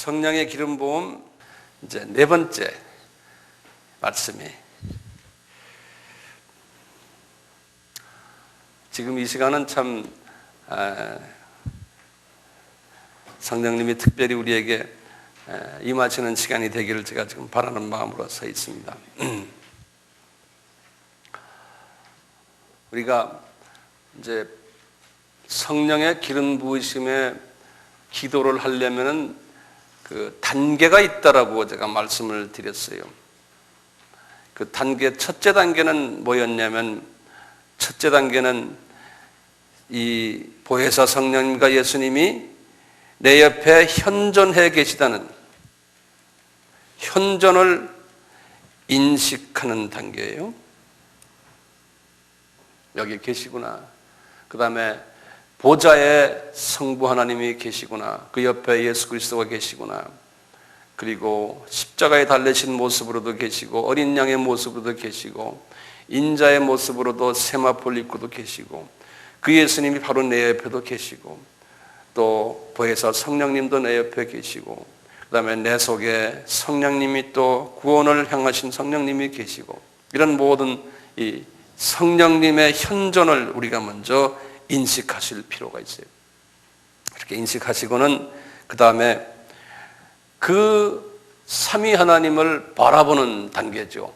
성령의 기름 부음 이제 네 번째 말씀이 지금 이 시간은 참 성령님이 특별히 우리에게 임하시는 시간이 되기를 제가 지금 바라는 마음으로 서 있습니다. 우리가 이제 성령의 기름 부으심에 기도를 하려면은 그 단계가 있다라고 제가 말씀을 드렸어요. 그 단계 첫째 단계는 뭐였냐면 첫째 단계는 이 보혜사 성령님과 예수님이 내 옆에 현존해 계시다는 현존을 인식하는 단계예요. 여기 계시구나. 그 다음에 보좌에 성부 하나님이 계시구나. 그 옆에 예수 그리스도가 계시구나. 그리고 십자가에 달리신 모습으로도 계시고 어린 양의 모습으로도 계시고 인자의 모습으로도 세마포를 입고도 계시고 그 예수님이 바로 내 옆에도 계시고 또 보혜사 성령님도 내 옆에 계시고 그 다음에 내 속에 성령님이 또 구원을 향하신 성령님이 계시고 이런 모든 이 성령님의 현존을 우리가 먼저 인식하실 필요가 있어요. 이렇게 인식하시고는 그 다음에 그 삼위 하나님을 바라보는 단계죠.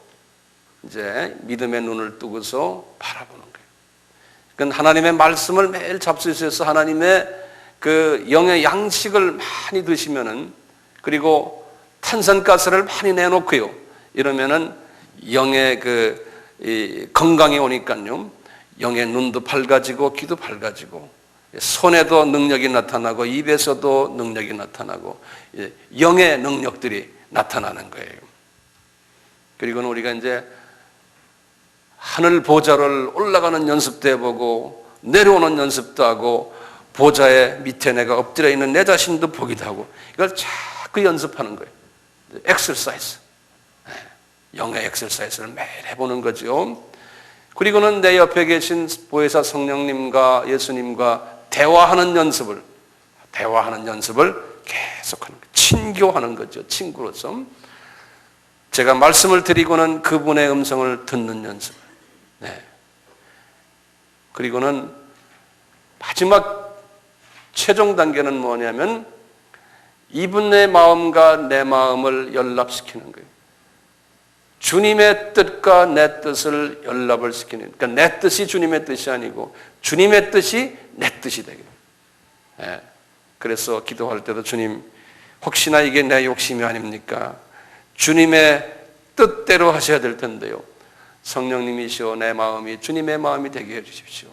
이제 믿음의 눈을 뜨고서 바라보는 거예요. 그러니까 하나님의 말씀을 매일 잡수셔서 하나님의 그 영의 양식을 많이 드시면은 그리고 탄산가스를 많이 내놓고요. 이러면은 영의 이 건강이 오니까요. 영의 눈도 밝아지고 귀도 밝아지고 손에도 능력이 나타나고 입에서도 능력이 나타나고 영의 능력들이 나타나는 거예요. 그리고는 우리가 이제 하늘 보좌를 올라가는 연습도 해보고 내려오는 연습도 하고 보좌의 밑에 내가 엎드려 있는 내 자신도 보기도 하고 이걸 자꾸 연습하는 거예요. 엑서사이즈. 영의 엑서사이즈를 매일 해보는 거죠. 그리고는 내 옆에 계신 보혜사 성령님과 예수님과 대화하는 연습을 계속하는 거예요. 친교하는 거죠. 친구로서. 제가 말씀을 드리고는 그분의 음성을 듣는 연습을. 네. 그리고는 마지막 최종 단계는 뭐냐면 이분의 마음과 내 마음을 연합시키는 거예요. 주님의 뜻과 내 뜻을 연합을 시키는, 그러니까 내 뜻이 주님의 뜻이 아니고 주님의 뜻이 내 뜻이 되게. 예. 그래서 기도할 때도 주님, 혹시나 이게 내 욕심이 아닙니까? 주님의 뜻대로 하셔야 될 텐데요. 성령님이시오 내 마음이 주님의 마음이 되게 해주십시오.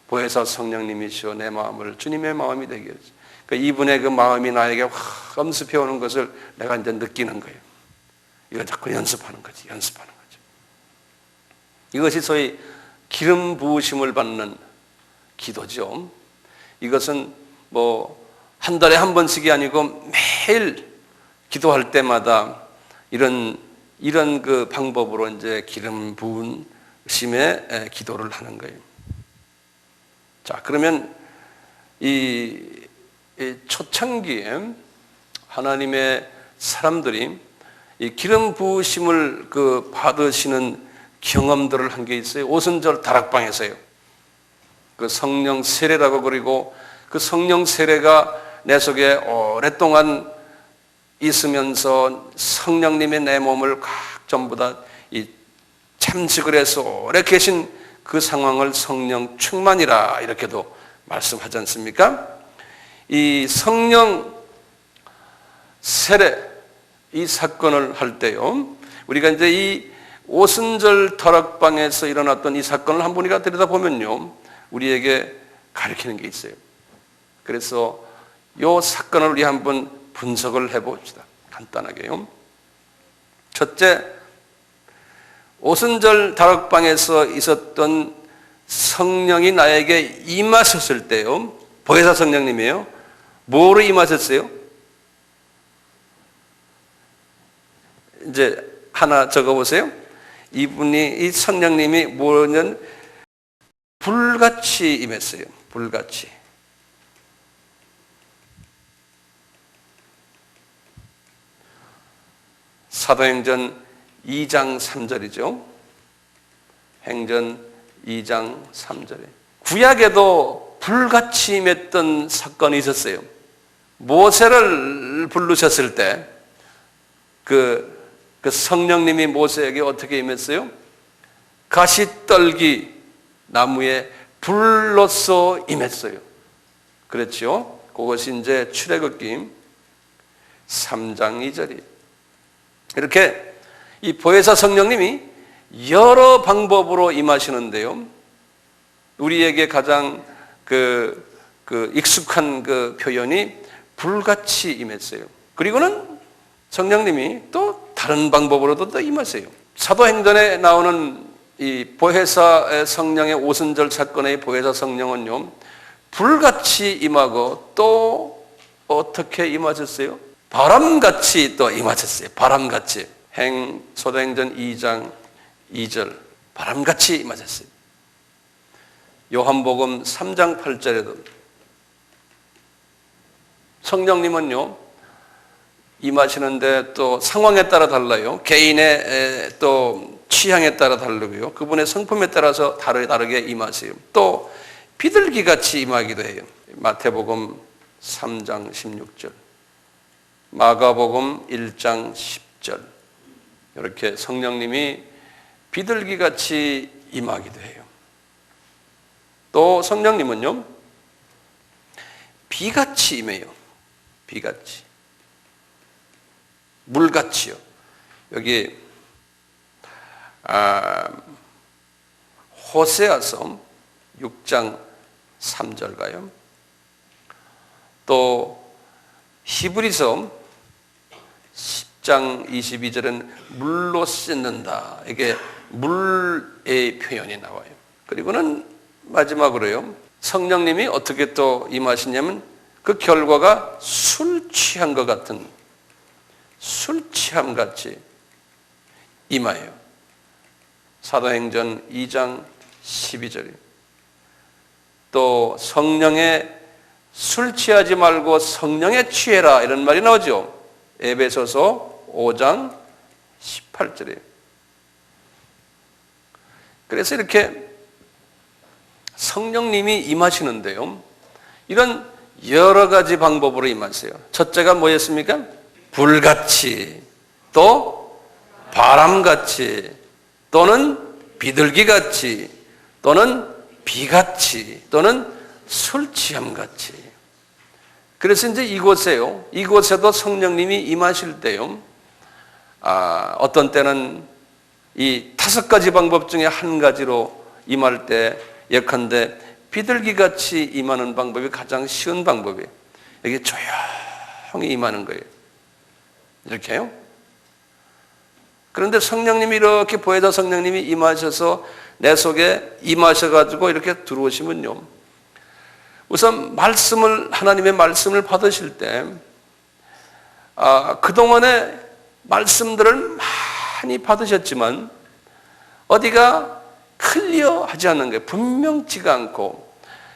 보혜사 성령님이시오 내 마음을 주님의 마음이 되게 해주십시오. 그러니까 이분의 그 마음이 나에게 확 엄습해 오는 것을 내가 이제 느끼는 거예요. 이거 자꾸 연습하는 거지. 이것이 소위 기름 부으심을 받는 기도죠. 이것은 뭐 한 달에 한 번씩이 아니고 매일 기도할 때마다 이런 그 방법으로 이제 기름 부으심의 기도를 하는 거예요. 자, 그러면 이 초창기에 하나님의 사람들이 이 기름 부으심을 그 받으시는 경험들을 한 게 있어요. 오순절 다락방에서요. 그 성령 세례라고 그리고 그 성령 세례가 내 속에 오랫동안 있으면서 성령님의 내 몸을 전부 다 이 참식을 해서 오래 계신 그 상황을 성령 충만이라 이렇게도 말씀하지 않습니까? 이 성령 세례 이 사건을 할 때요. 우리가 이제 이 오순절 다락방에서 일어났던 이 사건을 한번 우리가 들여다보면요. 우리에게 가르치는 게 있어요. 그래서 이 사건을 우리 한번 분석을 해봅시다. 간단하게요. 첫째, 오순절 다락방에서 있었던 성령이 나에게 임하셨을 때요. 보혜사 성령님이에요. 뭐로 임하셨어요? 이제 하나 적어보세요. 이 성령님이 뭐냐면 불같이 임했어요. 불같이. 사도행전 2장 3절이죠. 행전 2장 3절에 구약에도 불같이 임했던 사건이 있었어요. 모세를 부르셨을 때 그 성령님이 모세에게 어떻게 임했어요? 가시떨기 나무에 불로써 임했어요. 그렇죠? 그것이 이제 출애굽기 3장 2절이. 이렇게 이 보혜사 성령님이 여러 방법으로 임하시는데요. 우리에게 가장 익숙한 그 표현이 불같이 임했어요. 그리고는 성령님이 또 다른 방법으로도 또 임하세요. 사도행전에 나오는 이 보혜사 성령의 오순절 사건의 보혜사 성령은요, 불같이 임하고 또 어떻게 임하셨어요? 바람같이 또 임하셨어요. 바람같이. 사도행전 2장 2절. 바람같이 임하셨어요. 요한복음 3장 8절에도 성령님은요, 임하시는데 또 상황에 따라 달라요. 개인의 또 취향에 따라 다르고요. 그분의 성품에 따라서 다르게 임하세요. 또 비둘기같이 임하기도 해요. 마태복음 3장 16절, 마가복음 1장 10절. 이렇게 성령님이 비둘기같이 임하기도 해요. 또 성령님은요, 비같이 임해요. 비같이. 물같이요. 여기 호세아서 6장 3절 가요. 또 히브리서 10장 22절은 물로 씻는다. 이게 물의 표현이 나와요. 그리고는 마지막으로요, 성령님이 어떻게 또 임하시냐면 그 결과가 술 취한 것 같은, 술 취함 같이 임하여. 사도행전 2장 12절이. 또 성령에 술 취하지 말고 성령에 취해라, 이런 말이 나오죠. 에베소서 5장 18절에. 그래서 이렇게 성령님이 임하시는데요, 이런 여러 가지 방법으로 임하세요. 첫째가 뭐였습니까? 불같이, 또 바람같이, 또는 비둘기같이, 또는 비같이, 또는 술 취함같이. 그래서 이제 이곳에도 성령님이 임하실 때요, 어떤 때는 이 5가지 방법 중에 한 가지로 임할 때 예컨대 비둘기같이 임하는 방법이 가장 쉬운 방법이에요. 이게 조용히 임하는 거예요. 이렇게요. 그런데 성령님이 이렇게 보혜사 성령님이 임하셔서 내 속에 임하셔가지고 이렇게 들어오시면요, 우선 하나님의 말씀을 받으실 때 그동안의 말씀들을 많이 받으셨지만 어디가 클리어하지 않는 거예요. 분명치가 않고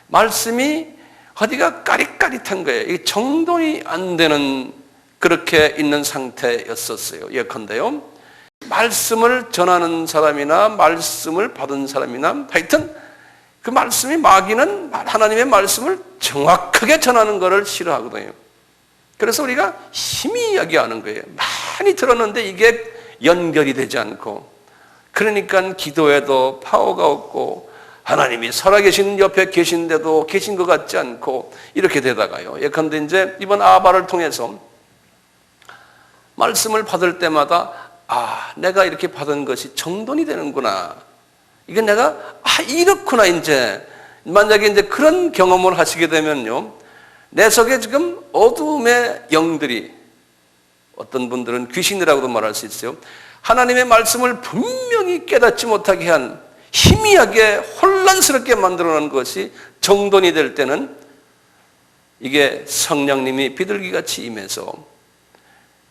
말씀이 어디가 까릿까릿한 거예요. 이게 정돈이 안 되는, 그렇게 있는 상태였었어요. 예컨대요, 말씀을 전하는 사람이나 말씀을 받은 사람이나 하여튼 그 말씀이, 마귀는 하나님의 말씀을 정확하게 전하는 것을 싫어하거든요. 그래서 우리가 희미하게 하는 거예요. 많이 들었는데 이게 연결이 되지 않고, 그러니까 기도에도 파워가 없고 하나님이 살아계신 옆에 계신데도 계신 것 같지 않고 이렇게 되다가요, 예컨대 이제 이번 아바를 통해서 말씀을 받을 때마다 내가 이렇게 받은 것이 정돈이 되는구나. 이게 내가 이렇구나. 이제 만약에 이제 그런 경험을 하시게 되면요, 내 속에 지금 어두움의 영들이, 어떤 분들은 귀신이라고도 말할 수 있어요. 하나님의 말씀을 분명히 깨닫지 못하게 한, 희미하게 혼란스럽게 만들어놓은 것이 정돈이 될 때는 이게 성령님이 비둘기같이 임해서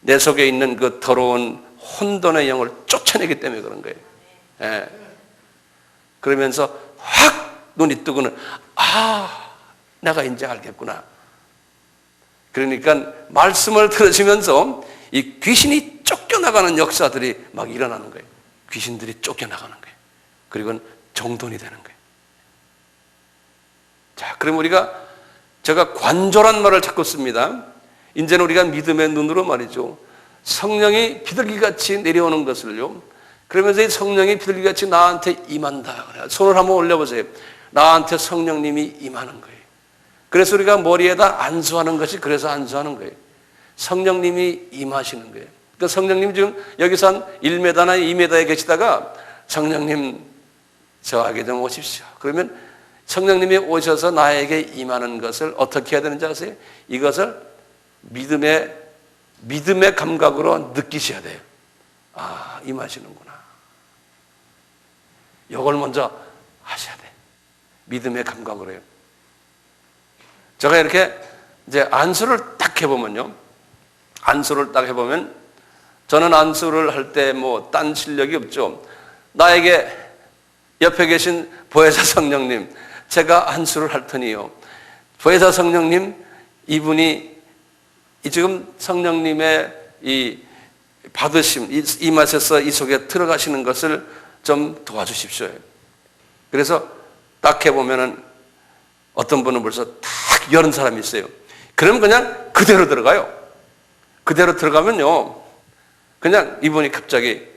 내 속에 있는 그 더러운 혼돈의 영을 쫓아내기 때문에 그런 거예요. 예. 그러면서 확 눈이 뜨고는 내가 이제 알겠구나. 그러니까 말씀을 들으시면서 이 귀신이 쫓겨나는 쫓겨나가는 역사들이 막 일어나는 거예요. 귀신들이 쫓겨나가는 거예요. 그리고 정돈이 되는 거예요. 자, 그럼 제가 관조란 말을 자꾸 씁니다. 이제는 우리가 믿음의 눈으로 말이죠. 성령이 비둘기같이 내려오는 것을요. 그러면서 이 성령이 비둘기같이 나한테 임한다. 손을 한번 올려보세요. 나한테 성령님이 임하는 거예요. 그래서 우리가 머리에다 안수하는 것이 그래서 안수하는 거예요. 성령님이 임하시는 거예요. 그러니까 성령님 지금 여기서 한 1m나 2m에 계시다가 성령님 저에게 좀 오십시오. 그러면 성령님이 오셔서 나에게 임하는 것을 어떻게 해야 되는지 아세요? 이것을 믿음의 감각으로 느끼셔야 돼요. 아, 임하시는구나. 이걸 먼저 하셔야 돼. 믿음의 감각으로요. 제가 이렇게 이제 안수를 딱 해보면요. 안수를 딱 해보면 저는 안수를 할 때 뭐 딴 실력이 없죠. 나에게 옆에 계신 보혜사 성령님, 제가 안수를 할 테니요. 보혜사 성령님, 이분이 지금 성령님의 이 받으심, 이 맛에서 이 속에 들어가시는 것을 좀 도와주십시오. 그래서 딱 해보면은 어떤 분은 벌써 딱 여는 사람이 있어요. 그러면 그냥 그대로 들어가요. 그대로 들어가면요. 그냥 이분이 갑자기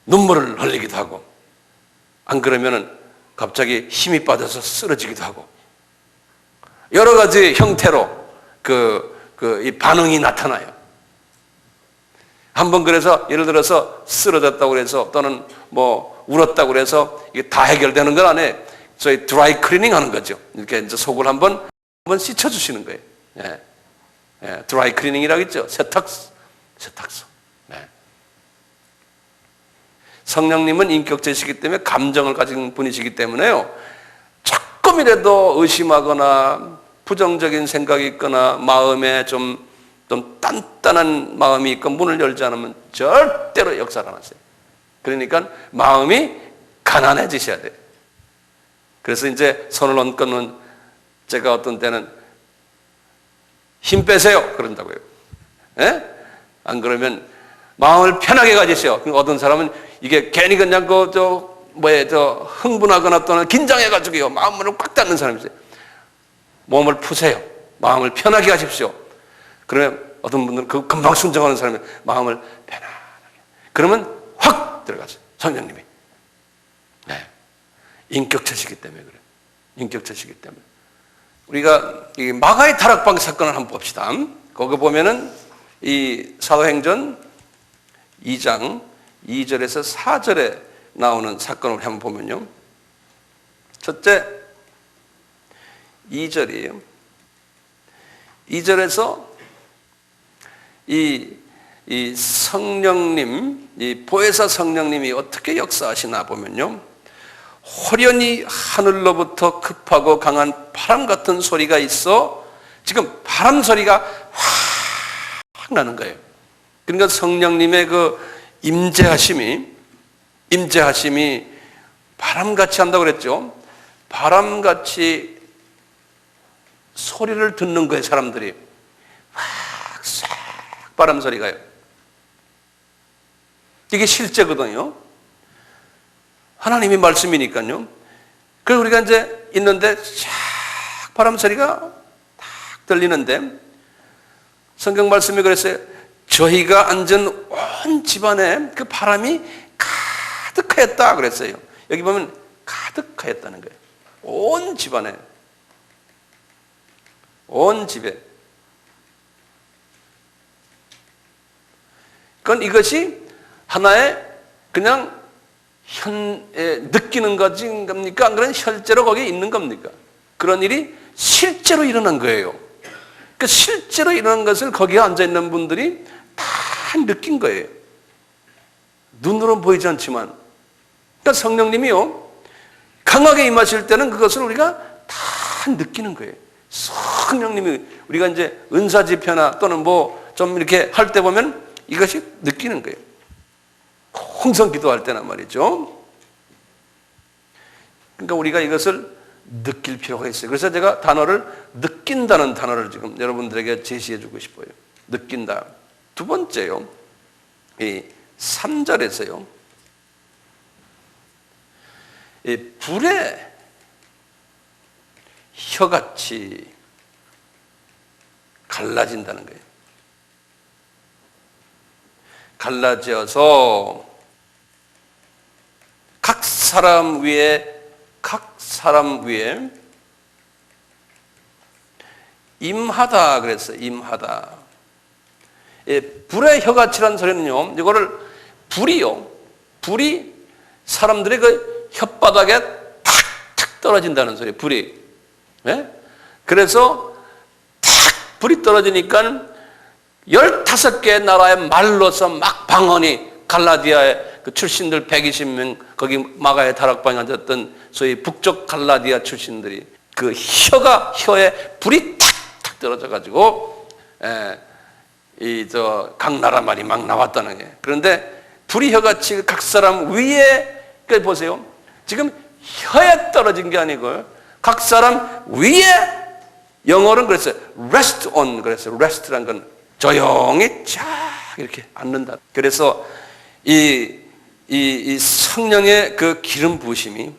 눈물을 흘리기도 하고, 안 그러면은 갑자기 힘이 빠져서 쓰러지기도 하고, 여러 가지 형태로 이 반응이 나타나요. 한번 그래서 예를 들어서 쓰러졌다고 그래서 또는 뭐 울었다고 그래서 이게 다 해결되는 건 아니에요. 저희 드라이 클리닝 하는 거죠. 이렇게 이제 속을 한번 씻어주시는 거예요. 예. 예, 드라이 클리닝이라고 있죠. 세탁소. 네. 성령님은 인격체시기 때문에 감정을 가진 분이시기 때문에요. 조금이라도 의심하거나 부정적인 생각이 있거나 마음에 좀 단단한 마음이 있고 문을 열지 않으면 절대로 역사를 안 하세요. 그러니까 마음이 가난해지셔야 돼요. 그래서 이제 손을 얹고는 제가 어떤 때는 힘 빼세요 그런다고요. 예? 안 그러면 마음을 편하게 가지세요. 어떤 사람은 이게 괜히 그냥 흥분하거나 또는 긴장해가지고요 마음을 꽉 닫는 사람이 있어요. 몸을 푸세요. 마음을 편하게 하십시오. 그러면 어떤 분들은 금방 순종하는 사람이 마음을 편안하게. 그러면 확 들어가죠. 성령님이. 네. 인격체시기 때문에 그래요. 인격체시기 때문에. 우리가 이 마가의 다락방 사건을 한번 봅시다. 거기 보면은 이 사도행전 2장 2절에서 4절에 나오는 사건을 한번 보면요. 첫째 2절이에요. 2절에서 이 성령님, 이 보혜사 성령님이 어떻게 역사하시나 보면요. 호련히 하늘로부터 급하고 강한 바람 같은 소리가 있어 지금 바람 소리가 확 나는 거예요. 그러니까 성령님의 그 임재하심이 바람같이 한다고 그랬죠. 바람같이 소리를 듣는 거예요, 사람들이. 싹 바람 소리가요. 이게 실제거든요. 하나님의 말씀이니까요. 그래서 우리가 이제 있는데 쫙 바람 소리가 딱 들리는데 성경 말씀이 그랬어요. 저희가 앉은 온 집안에 그 바람이 가득하였다 그랬어요. 여기 보면 가득하였다는 거예요. 온 집안에, 온 집에. 그건 이것이 하나의 그냥 느끼는 것입니까? 안 그러면 실제로 거기에 있는 겁니까? 그런 일이 실제로 일어난 거예요. 그 실제로 일어난 것을 거기에 앉아있는 분들이 다 느낀 거예요. 눈으로는 보이지 않지만. 그러니까 성령님이요, 강하게 임하실 때는 그것을 우리가 다 느끼는 거예요. 성령님이 우리가 이제 은사 집회나 또는 뭐 좀 이렇게 할 때 보면 이것이 느끼는 거예요. 홍성 기도할 때나 말이죠. 그러니까 우리가 이것을 느낄 필요가 있어요. 그래서 제가 느낀다는 단어를 지금 여러분들에게 제시해 주고 싶어요. 느낀다. 두 번째요. 이 3절에서요. 이 불의 혀같이 갈라진다는 거예요. 갈라져서 각 사람 위에 임하다 그랬어요. 임하다. 예, 불의 혀같이라는 소리는요, 이거를 불이 사람들의 그 혓바닥에 탁탁 떨어진다는 소리예요. 불이. 예? 그래서 탁 불이 떨어지니까 15개의 나라의 말로서 막 방언이, 갈라디아의 그 출신들 120명, 거기 마가의 다락방에 앉았던 소위 북쪽 갈라디아 출신들이 그 혀에 불이 탁탁 떨어져가지고, 각 나라 말이 막 나왔다는 게. 그런데 불이 혀같이 각 사람 위에, 그러니까 보세요. 지금 혀에 떨어진 게 아니고 각 사람 위에, 영어로는 그랬어요. rest on, 그랬어요. rest라는 건 조용히 쫙 이렇게 앉는다. 그래서 이 성령의 그 기름 부으심이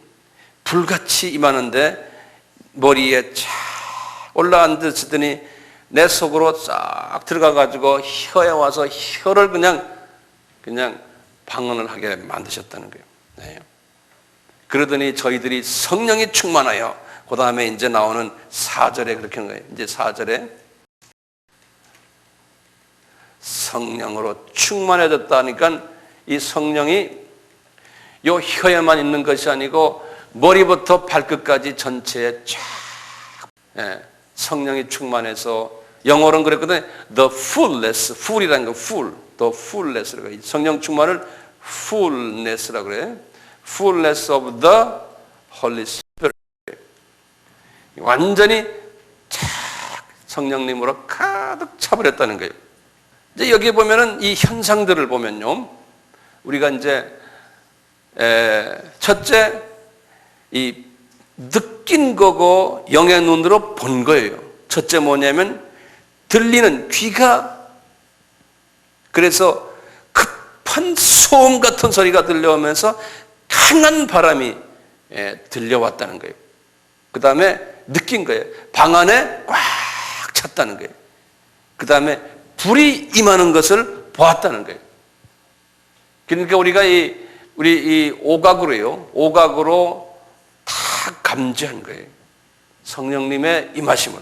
불같이 임하는데 머리에 쫙 올라앉으시더니 내 속으로 싹 들어가가지고 혀에 와서 혀를 그냥 방언을 하게 만드셨다는 거예요. 네. 그러더니 저희들이 성령이 충만하여, 그 다음에 이제 나오는 4절에 그렇게 하는 거예요. 이제 4절에 성령으로 충만해졌다 하니까 이 성령이 요 혀에만 있는 것이 아니고 머리부터 발끝까지 전체에 쫙, 성령이 충만해서, 영어로는 그랬거든요. The fullness, full이라는 거, full, the fullness라고 해요. 성령 충만을 fullness라고 그래요. fullness of the Holy Spirit. 완전히 쫙 성령님으로 가득 차버렸다는 거예요. 이제 여기 보면은 이 현상들을 보면요, 우리가 이제 첫째, 이 느낀 거고 영의 눈으로 본 거예요. 첫째 뭐냐면 들리는 귀가, 그래서 급한 소음 같은 소리가 들려오면서 강한 바람이 들려왔다는 거예요. 그 다음에 느낀 거예요. 방 안에 꽉 찼다는 거예요. 그 다음에 불이 임하는 것을 보았다는 거예요. 그러니까 우리가 우리 오각으로요, 오각으로 다 감지한 거예요. 성령님의 임하심을.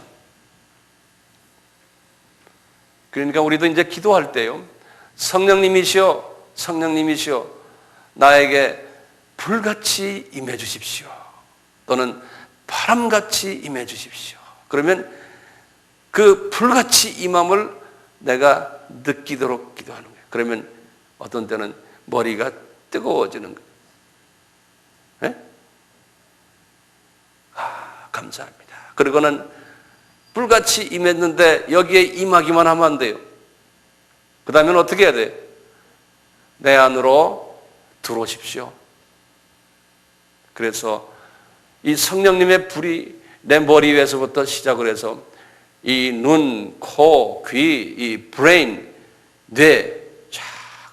그러니까 우리도 이제 기도할 때요, 성령님이시여, 성령님이시여, 나에게 불같이 임해 주십시오. 또는 바람같이 임해 주십시오. 그러면 그 불같이 임함을 내가 느끼도록 기도하는 거예요. 그러면 어떤 때는 머리가 뜨거워지는 거예요. 네? 감사합니다. 그리고는 불같이 임했는데 여기에 임하기만 하면 안 돼요. 그 다음엔 어떻게 해야 돼요? 내 안으로 들어오십시오. 그래서 이 성령님의 불이 내 머리 위에서부터 시작을 해서 이 눈, 코, 귀, 이 브레인, 뇌, 쫙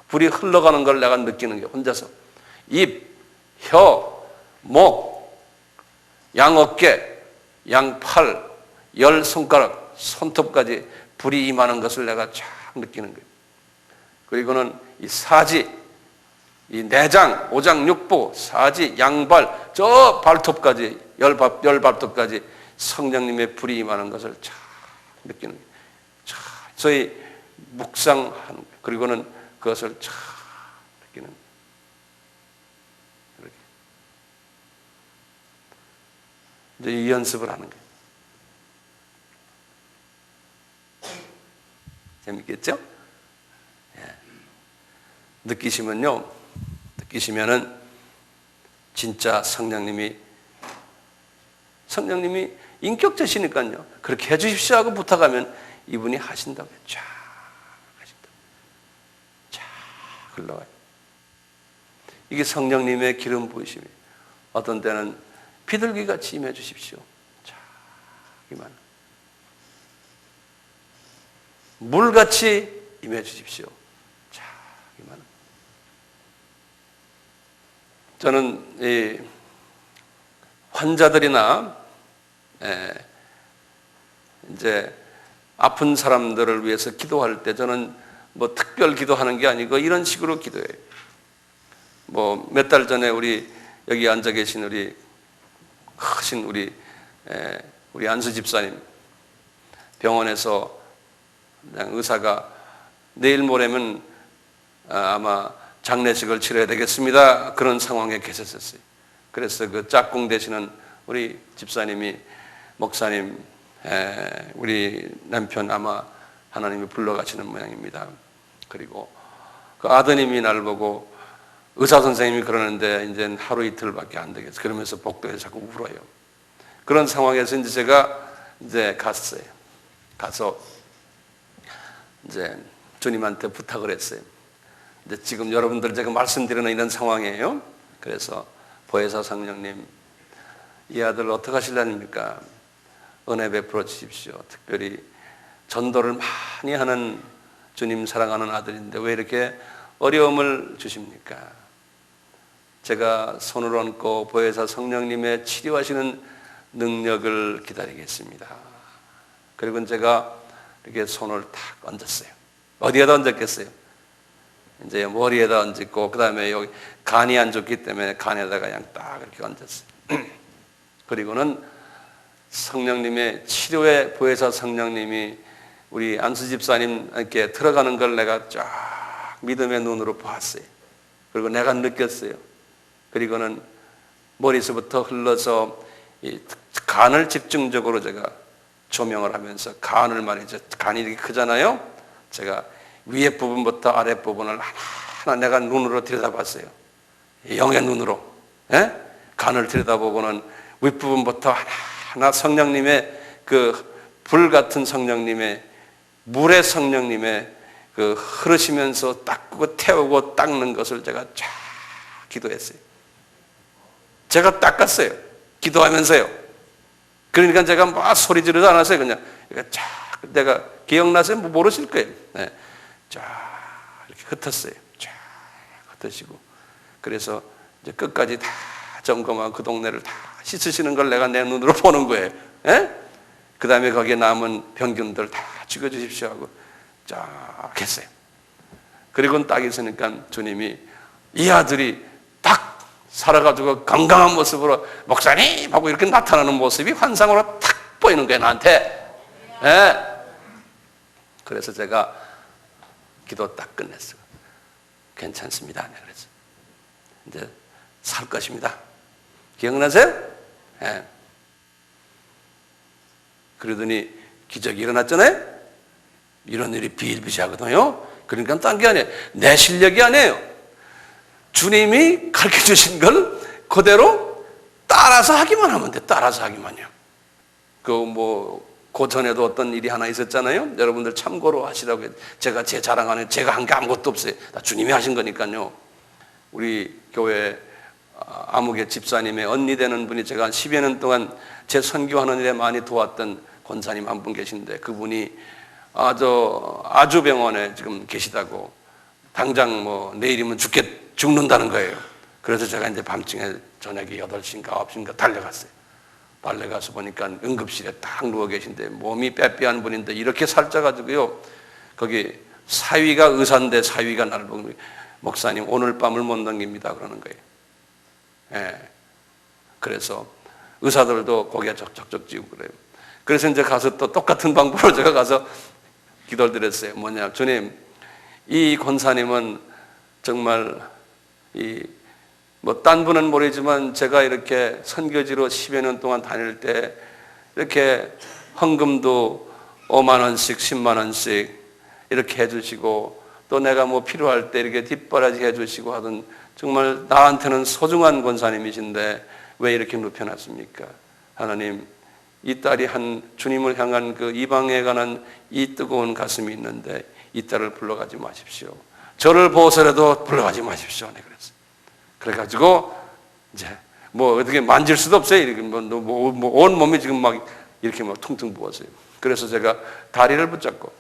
불이 흘러가는 걸 내가 느끼는 게, 혼자서 입, 혀, 목, 양어깨, 양팔, 10손가락, 손톱까지 불이 임하는 것을 내가 쫙 느끼는 거예요. 그리고는 이 사지, 이 내장, 오장, 육부, 사지, 양발, 저 발톱까지, 열 발톱까지 성령님의 불이 임하는 것을 쫙 느끼는 거예요. 저희 묵상하는 거예요. 그리고는 그것을 쫙 느끼는 거예요. 이렇게. 이제 이 연습을 하는 거예요. 재밌겠죠? 예. 느끼시면은 진짜 성령님이 인격자시니까요. 그렇게 해주십시오 하고 부탁하면 이분이 하신다고요. 쫙 하신다. 쫙 흘러가요. 이게 성령님의 기름 부으심이에요. 어떤 때는 비둘기같이 임해 주십시오. 쫙 이만. 물같이 임해 주십시오. 자, 이만. 저는 이 환자들이나 이제 아픈 사람들을 위해서 기도할 때 저는 뭐 특별 기도하는 게 아니고 이런 식으로 기도해요. 뭐 몇 달 전에 우리 여기 앉아 계신 우리 크신 우리 안수 집사님 병원에서 그냥 의사가 내일 모레면 아마 장례식을 치러야 되겠습니다. 그런 상황에 계셨었어요. 그래서 그 짝꿍 되시는 우리 집사님이 목사님, 우리 남편 아마 하나님이 불러가시는 모양입니다. 그리고 그 아드님이 날 보고 의사 선생님이 그러는데 이제 하루 이틀밖에 안 되겠어. 그러면서 복도에 자꾸 울어요. 그런 상황에서 이제 제가 이제 갔어요. 가서 이제 주님한테 부탁을 했어요. 근데 지금 여러분들 제가 말씀드리는 이런 상황이에요. 그래서 보혜사 성령님, 이 아들 어떻게 하실랍니까? 은혜 베풀어 주십시오. 특별히 전도를 많이 하는 주님 사랑하는 아들인데 왜 이렇게 어려움을 주십니까? 제가 손을 얹고 보혜사 성령님의 치료하시는 능력을 기다리겠습니다. 그리고 제가 이렇게 손을 탁 얹었어요. 어디에다 얹었겠어요? 이제 머리에다 얹고, 그 다음에 여기 간이 안 좋기 때문에 간에다가 그냥 딱 이렇게 얹었어요. 그리고는 성령님의 치료의 보혜사 성령님이 우리 안수 집사님께 들어가는 걸 내가 쫙 믿음의 눈으로 봤어요. 그리고 내가 느꼈어요. 그리고는 머리에서부터 흘러서 이 간을 집중적으로 제가 조명을 하면서 간을 말이죠. 간이 이렇게 크잖아요. 제가 위에 부분부터 아래 부분을 하나하나 내가 눈으로 들여다봤어요. 영의 눈으로. 간을 들여다보고는 윗부분부터 하나하나 성령님의 그 불같은 성령님의 물의 성령님의 그 흐르시면서 닦고 태우고 닦는 것을 제가 쫙 기도했어요. 제가 닦았어요. 기도하면서요. 그러니까 제가 막 소리 지르지 않았어요. 그냥 쫙 내가 기억나세요? 뭐 모르실 거예요. 쫙 이렇게 흩었어요. 쫙 흩으시고 그래서 이제 끝까지 다 점검하고 그 동네를 다 씻으시는 걸 내가 내 눈으로 보는 거예요. 그 다음에 거기에 남은 병균들 다 죽여주십시오 하고 쫙 했어요. 그리고 딱 있으니까 주님이 이 아들이 딱 살아가지고 건강한 모습으로 목사님 하고 이렇게 나타나는 모습이 환상으로 탁 보이는 거예요, 나한테. 그래서 제가 기도 딱 끝냈어요. 괜찮습니다. 네, 그래서 이제 살 것입니다. 기억나세요? 그러더니 기적이 일어났잖아요. 이런 일이 비일비재하거든요. 그러니까 딴 게 아니에요. 내 실력이 아니에요. 주님이 가르쳐 주신 걸 그대로 따라서 하기만 하면 돼. 따라서 하기만요. 그 전에도 어떤 일이 하나 있었잖아요. 여러분들 참고로 하시라고 해요. 제가 제 자랑 안 해요. 제가 한 게 아무것도 없어요. 다 주님이 하신 거니까요. 우리 교회 아무개 집사님의 언니 되는 분이 제가 한 10여 년 동안 제 선교하는 일에 많이 도왔던 권사님 한 분 계신데 그분이 아주병원에 지금 계시다고 당장 내일이면 죽는다는 거예요. 그래서 제가 이제 밤중에 저녁에 8시인가 9시인가 달려갔어요. 달려가서 보니까 응급실에 딱 누워 계신데 몸이 빼빼한 분인데 이렇게 살쪄가지고요. 거기 사위가 의사인데 사위가 나를 보고 목사님 오늘 밤을 못 넘깁니다 그러는 거예요. 그래서 의사들도 고개 적적적 찌고 그래요. 그래서 이제 가서 또 똑같은 방법으로 제가 가서 기도를 드렸어요. 뭐냐, 주님, 이 권사님은 정말 딴 분은 모르지만 제가 이렇게 선교지로 10여 년 동안 다닐 때 이렇게 헌금도 5만 원씩 10만 원씩 이렇게 해주시고 또 내가 필요할 때 이렇게 뒷바라지 해주시고 하던 정말 나한테는 소중한 권사님이신데 왜 이렇게 눕혀놨습니까? 하나님, 이 딸이 한 주님을 향한 그 이방에 관한 이 뜨거운 가슴이 있는데 이 딸을 불러가지 마십시오. 저를 보호서라도 불러가지 마십시오. 네, 그랬어요. 그래가지고 이제 어떻게 만질 수도 없어요. 이렇게 온 몸이 지금 막 이렇게 퉁퉁 부었어요. 그래서 제가 다리를 붙잡고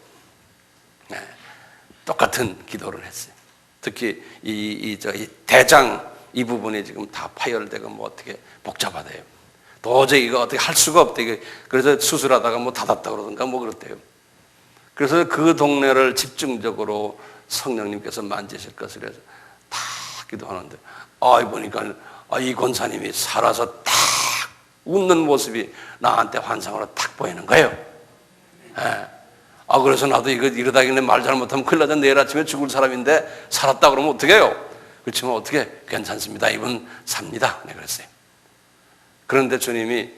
똑같은 기도를 했어요. 특히 이 대장 이 부분이 지금 다 파열되고 뭐 어떻게 복잡하대요. 도저히 이거 어떻게 할 수가 없대. 그래서 수술하다가 뭐 닫았다 그러던가 뭐 그렇대요. 그래서 그 동네를 집중적으로 성령님께서 만지실 것을 해서 다 기도하는데, 보니까 이 권사님이 살아서 딱 웃는 모습이 나한테 환상으로 딱 보이는 거예요. 예. 그래서 나도 이러다 말 잘못하면 큰일 나잖아. 내일 아침에 죽을 사람인데 살았다 그러면 어떡해요? 그렇지만 어떻게 괜찮습니다. 이분 삽니다. 네, 그랬어요. 그런데 주님이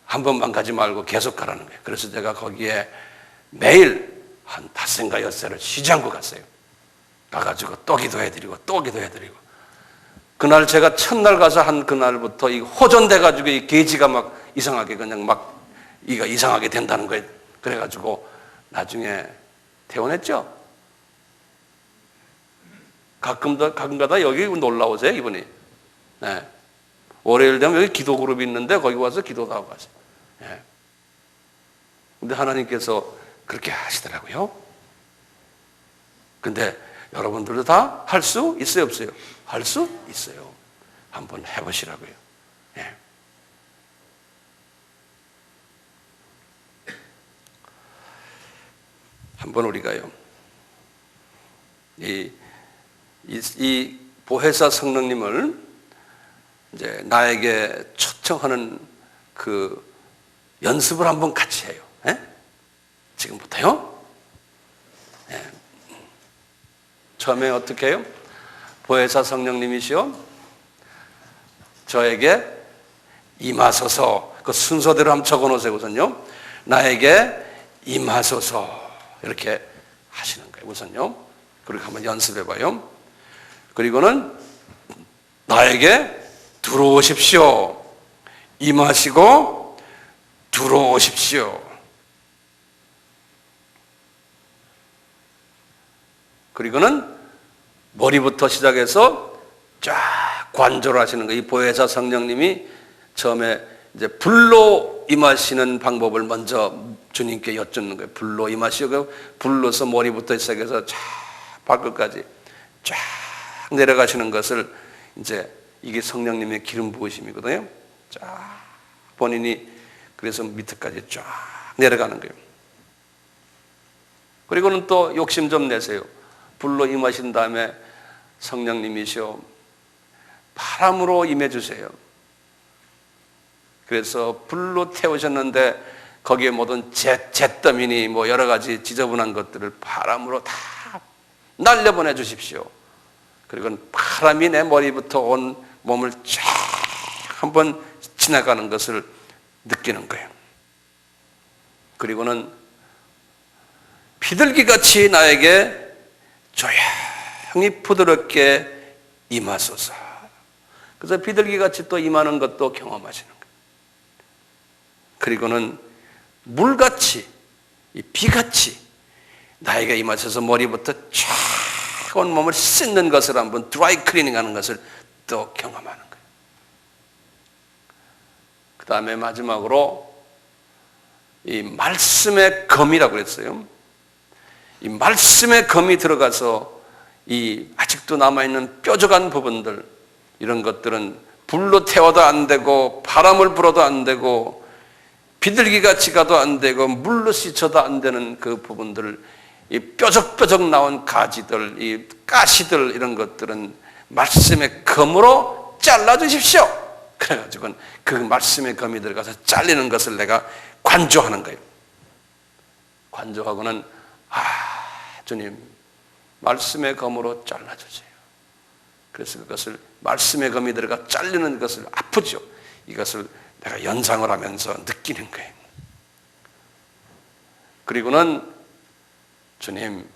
한 번만 가지 말고 계속 가라는 거예요. 그래서 제가 거기에 매일 한 5인가 6회를 쉬지 않고 갔어요. 가가지고 또 기도해드리고 또 기도해드리고. 그날 제가 첫날 가서 한 그날부터 이 호전돼가지고 이 계지가 막 이상하게 그냥 막 이가 이상하게 된다는 거예요. 그래가지고 나중에 퇴원했죠. 가끔가다 여기 놀러 오세요, 이분이. 네. 월요일 되면 여기 기도 그룹이 있는데 거기 와서 기도도 하고 가세요. 네. 근데 하나님께서 그렇게 하시더라고요. 근데 여러분들도 다 할 수 있어요, 없어요? 할 수 있어요. 한번 해보시라고요. 네. 한번 우리가요, 이 보혜사 성령님을 이제 나에게 초청하는 그 연습을 한번 같이 해요. 예? 지금부터요. 예. 처음에 어떻게 해요? 보혜사 성령님이시여, 저에게 임하소서. 그 순서대로 한번 적어 놓으세요. 우선요. 나에게 임하소서. 이렇게 하시는 거예요. 우선요. 그리고 한번 연습해 봐요. 그리고는 나에게 들어오십시오. 임하시고 들어오십시오. 그리고는 머리부터 시작해서 쫙 관조를 하시는 거예요. 이 보혜사 성령님이 처음에 이제 불로 임하시는 방법을 먼저 주님께 여쭙는 거예요. 불로 임하시고, 불로서 머리부터 시작해서 쫙 발끝까지 쫙 내려가시는 것을, 이제 이게 성령님의 기름 부으심이거든요. 쫙 본인이 그래서 밑에까지 쫙 내려가는 거예요. 그리고는 또 욕심 좀 내세요. 불로 임하신 다음에 성령님이시여 바람으로 임해주세요. 그래서 불로 태우셨는데 거기에 모든 잿더미니 뭐 여러 가지 지저분한 것들을 바람으로 다 날려보내 주십시오. 그리고 바람이 내 머리부터 온 몸을 쫙 한번 지나가는 것을 느끼는 거예요. 그리고는 비둘기같이 나에게 조용히 부드럽게 임하소서. 그래서 비둘기같이 또 임하는 것도 경험하시는 거예요. 그리고는 물같이, 이 비같이 나에게 임하셔서 머리부터 쫙 온몸을 씻는 것을 한번 드라이 클리닝 하는 것을 또 경험하는 거예요. 그 다음에 마지막으로 이 말씀의 검이라고 그랬어요. 이 말씀의 검이 들어가서 이 아직도 남아있는 뾰족한 부분들, 이런 것들은 불로 태워도 안 되고 바람을 불어도 안 되고 비둘기같이 가도 안 되고 물로 씻어도 안 되는 그 부분들을, 이 뾰족뾰족 나온 가지들, 이 가시들, 이런 것들은 말씀의 검으로 잘라주십시오. 그래가지고 그 말씀의 검이 들어가서 잘리는 것을 내가 관조하는 거예요. 관조하고는 주님 말씀의 검으로 잘라주세요. 그래서 그것을 말씀의 검이 들어가 잘리는 것을 아프죠. 이것을 내가 연상을 하면서 느끼는 거예요. 그리고는 주님,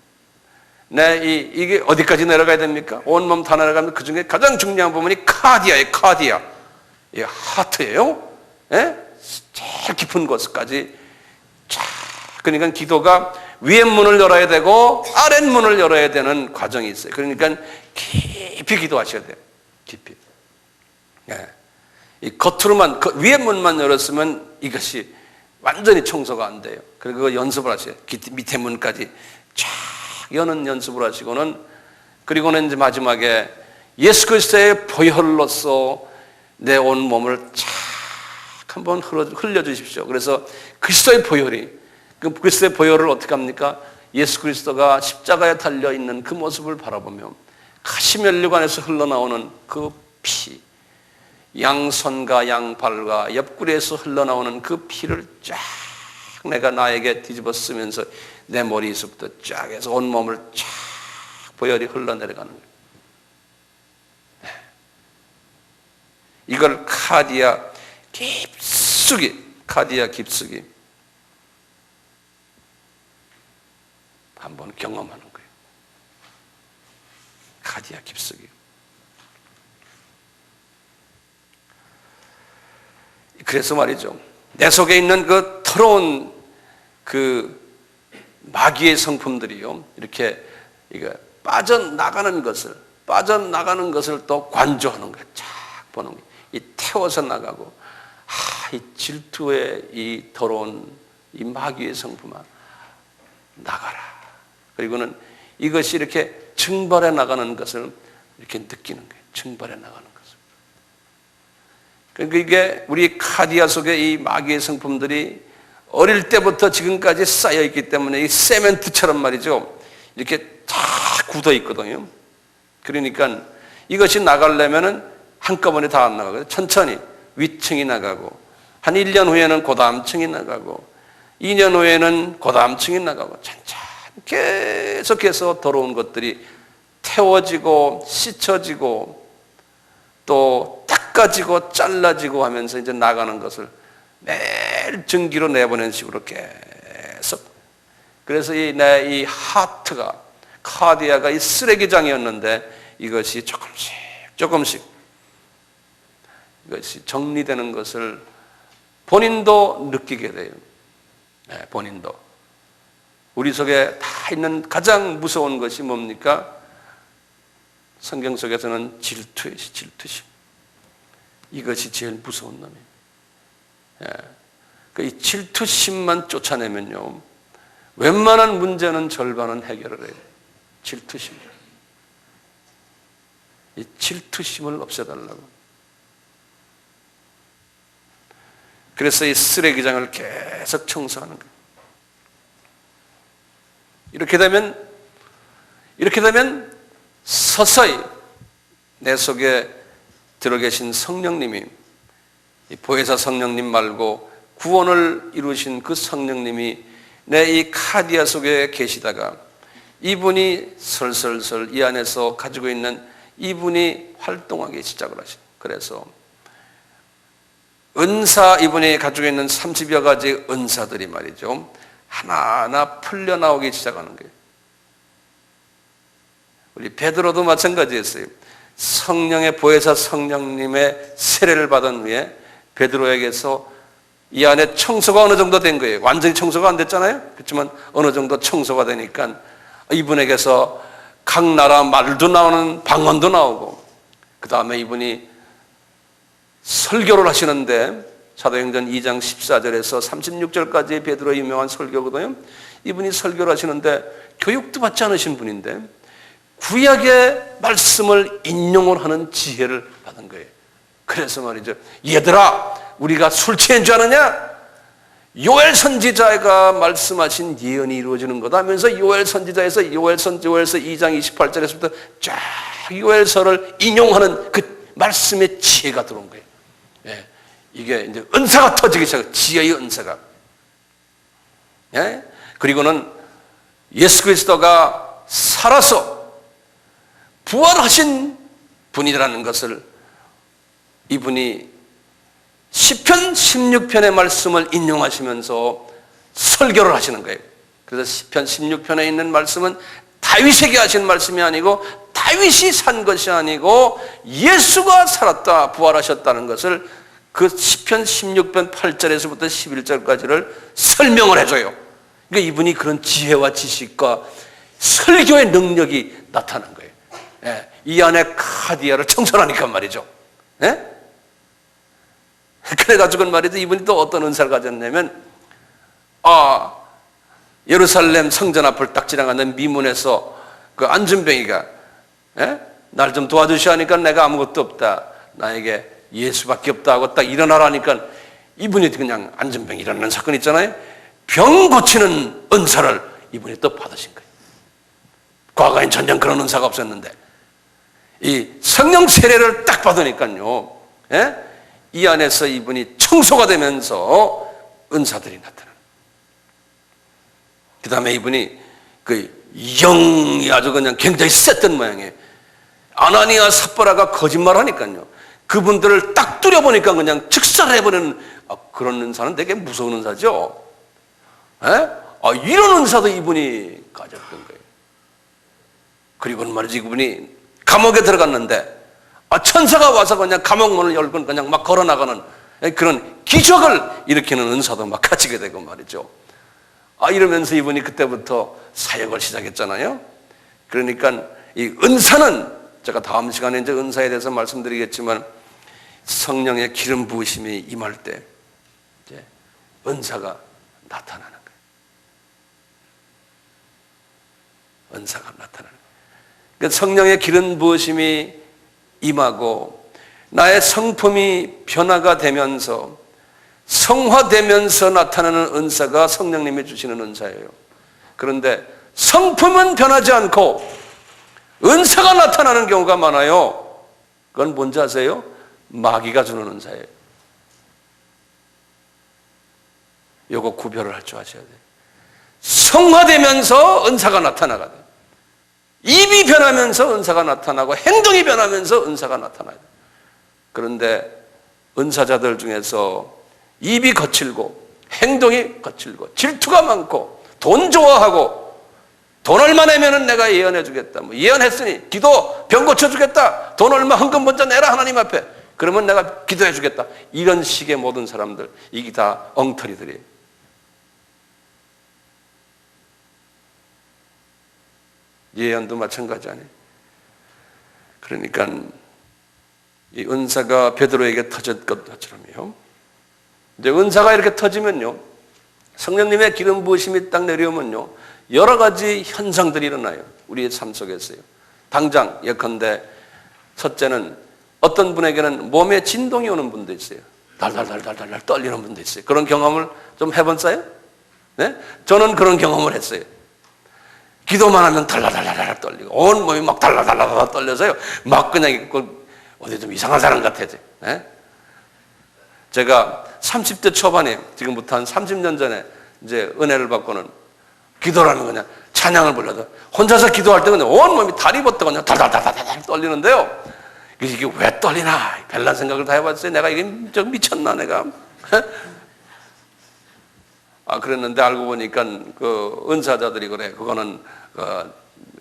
이게 어디까지 내려가야 됩니까? 온몸 다 내려가면 그 중에 가장 중요한 부분이 카디아예요. 카디아. 이 하트예요. 예? 제일 깊은 곳까지 쫙. 그러니까 기도가 위에 문을 열어야 되고 아랫 문을 열어야 되는 과정이 있어요. 그러니까 깊이 기도하셔야 돼요. 깊이. 예. 이 겉으로만, 위에 문만 열었으면 이것이 완전히 청소가 안 돼요. 그리고 그거 연습을 하셔요. 밑에 문까지 쫙 여는 연습을 하시고는, 그리고는 이제 마지막에 예수 그리스도의 보혈로서 내 온 몸을 착 한번 흘려주십시오. 그래서 그리스도의 보혈이, 그 그리스도의 보혈을 어떻게 합니까? 예수 그리스도가 십자가에 달려있는 그 모습을 바라보며 가시면류관에서 흘러나오는 그 피, 양손과 양발과 옆구리에서 흘러나오는 그 피를 쫙 내가 나에게 뒤집어 쓰면서 내 머리에서부터 쫙 해서 온몸을 쫙 보혈이 흘러내려가는 거예요. 네. 이걸 카디아 깊숙이 한번 경험하는 거예요. 카디아 깊숙이. 그래서 말이죠, 내 속에 있는 그 더러운 그 마귀의 성품들이요, 이렇게 빠져나가는 것을 또 관조하는 거예요. 쫙 보는 거예요. 이 태워서 나가고, 이 질투의 이 더러운 이 마귀의 성품아, 나가라. 그리고는 이것이 이렇게 증발해 나가는 것을 이렇게 느끼는 거예요. 증발해 나가는 것을. 그러니까 이게 우리 카디아 속에 이 마귀의 성품들이 어릴 때부터 지금까지 쌓여 있기 때문에 이 세멘트처럼 말이죠, 이렇게 다 굳어 있거든요. 그러니까 이것이 나가려면은 한꺼번에 다 안 나가거든요. 천천히 위층이 나가고, 한 1년 후에는 그 다음 층이 나가고, 2년 후에는 그 다음 층이 나가고, 천천히 계속해서 더러운 것들이 태워지고 씻혀지고 또 닦아지고 잘라지고 하면서 이제 나가는 것을 매일 증기로 내보내는 식으로 계속. 그래서 내 이 하트가, 카디아가 이 쓰레기장이었는데 이것이 조금씩 이것이 정리되는 것을 본인도 느끼게 돼요. 네, 본인도. 우리 속에 다 있는 가장 무서운 것이 뭡니까? 성경 속에서는 질투심. 이것이 제일 무서운 놈이에요. 예. 이 질투심만 쫓아내면요, 웬만한 문제는 절반은 해결을 해요. 질투심. 이 질투심을 없애달라고. 그래서 이 쓰레기장을 계속 청소하는 거예요. 이렇게 되면 서서히 내 속에 들어계신 성령님이, 이 보혜사 성령님 말고 구원을 이루신 그 성령님이 내 이 카디아 속에 계시다가 이분이 설설설 이 안에서 가지고 있는 이분이 활동하기 시작을 하신. 그래서 은사, 이분이 가지고 있는 30여 가지 은사들이 말이죠, 하나하나 풀려나오기 시작하는 거예요. 우리 베드로도 마찬가지였어요. 성령의 보혜사 성령님의 세례를 받은 후에 베드로에게서 이 안에 청소가 어느 정도 된 거예요. 완전히 청소가 안 됐잖아요. 그렇지만 어느 정도 청소가 되니까 이분에게서 각 나라 말도 나오는 방언도 나오고, 그 다음에 이분이 설교를 하시는데 사도행전 2장 14절에서 36절까지 베드로의 유명한 설교거든요. 이분이 설교를 하시는데 교육도 받지 않으신 분인데 구약의 말씀을 인용을 하는 지혜를 받은 거예요. 그래서 말이죠, 얘들아, 우리가 술 취한 줄 아느냐? 요엘 선지자가 말씀하신 예언이 이루어지는 거다 하면서 요엘 선지자에서 요엘서 2장 28절에서부터 쫙 요엘서를 인용하는 그 말씀의 지혜가 들어온 거예요. 예, 이게 이제 은사가 터지기 시작해요. 지혜의 은사가. 예? 그리고는 예수 그리스도가 살아서 부활하신 분이라는 것을 이분이 시편 16편의 말씀을 인용하시면서 설교를 하시는 거예요. 그래서 시편 16편에 있는 말씀은 다윗에게 하신 말씀이 아니고, 다윗이 산 것이 아니고 예수가 살았다, 부활하셨다는 것을 그 시편 16편 8절에서부터 11절까지를 설명을 해줘요. 그러니까 이분이 그런 지혜와 지식과 설교의 능력이 나타난 거예요. 예, 이 안에 카디아를 청소하니까 말이죠. 예? 그래가지고 말이죠, 이분이 또 어떤 은사를 가졌냐면, 예루살렘 성전 앞을 딱 지나가는 미문에서 그 안준뱅이가, 예? 날 좀 도와주시오 하니까 내가 아무것도 없다. 나에게 예수밖에 없다 하고 딱 일어나라니까 이분이 그냥 안전병 일어나는 사건 있잖아요. 병 고치는 은사를 이분이 또 받으신 거예요. 과거엔 전혀 그런 은사가 없었는데 이 성령 세례를 딱 받으니까요, 예? 이 안에서 이분이 청소가 되면서 은사들이 나타나는. 그 다음에 이분이 그 영이 아주 그냥 굉장히 셌던 모양이에요. 아나니아 삽바라가 거짓말하니까요, 그분들을 딱 뚫어보니까 그냥 즉살해버리는 그런 은사는 되게 무서운 은사죠. 예? 이런 은사도 이분이 가졌던 거예요. 그리고는 말이지, 이분이 감옥에 들어갔는데 천사가 와서 그냥 감옥 문을 열고 그냥 막 걸어나가는 그런 기적을 일으키는 은사도 막 가지게 되고 말이죠. 이러면서 이분이 그때부터 사역을 시작했잖아요. 그러니까 이 은사는 제가 다음 시간에 이제 은사에 대해서 말씀드리겠지만, 성령의 기름 부으심이 임할 때 이제 은사가 나타나는 거예요. 은사가 나타나는 거예요. 그러니까 성령의 기름 부으심이 임하고 나의 성품이 변화가 되면서 성화되면서 나타나는 은사가 성령님이 주시는 은사예요. 그런데 성품은 변하지 않고 은사가 나타나는 경우가 많아요. 그건 뭔지 아세요? 마귀가 주는 은사예요. 요거 구별을 할 줄 아셔야 돼요. 성화되면서 은사가 나타나거든. 입이 변하면서 은사가 나타나고 행동이 변하면서 은사가 나타나요. 그런데 은사자들 중에서 입이 거칠고 행동이 거칠고 질투가 많고 돈 좋아하고, 돈 얼마 내면은 내가 예언해 주겠다, 예언했으니 기도 병 고쳐 주겠다, 돈 얼마 헌금 먼저 내라 하나님 앞에, 그러면 내가 기도해 주겠다, 이런 식의 모든 사람들, 이게 다 엉터리들이에요. 예언도 마찬가지 아니에요. 그러니까 이 은사가 베드로에게 터졌던 것처럼요, 이제 은사가 이렇게 터지면요, 성령님의 기름 부으심이 딱 내려오면요, 여러 가지 현상들이 일어나요. 우리의 삶 속에서요. 당장 예컨대 첫째는 어떤 분에게는 몸에 진동이 오는 분도 있어요. 달달달달달 떨리는 분도 있어요. 그런 경험을 좀 해봤어요? 네? 저는 그런 경험을 했어요. 기도만 하면 달달달달 떨리고 온 몸이 막 달달달달 떨려서요, 막 그냥 어디 좀 이상한 사람 같아요. 네? 제가 30대 초반에, 지금부터 한 30년 전에 이제 은혜를 받고는 기도라는 그냥 찬양을 불러도 혼자서 기도할 때 그냥 온 몸이 다리 벗다가 그냥 달달달달 떨리는데요. 이게 왜 떨리나 별난 생각을 다 해봤어요. 내가 이게 좀 미쳤나 내가. 그랬는데 알고 보니까 그 은사자들이 그래, 그거는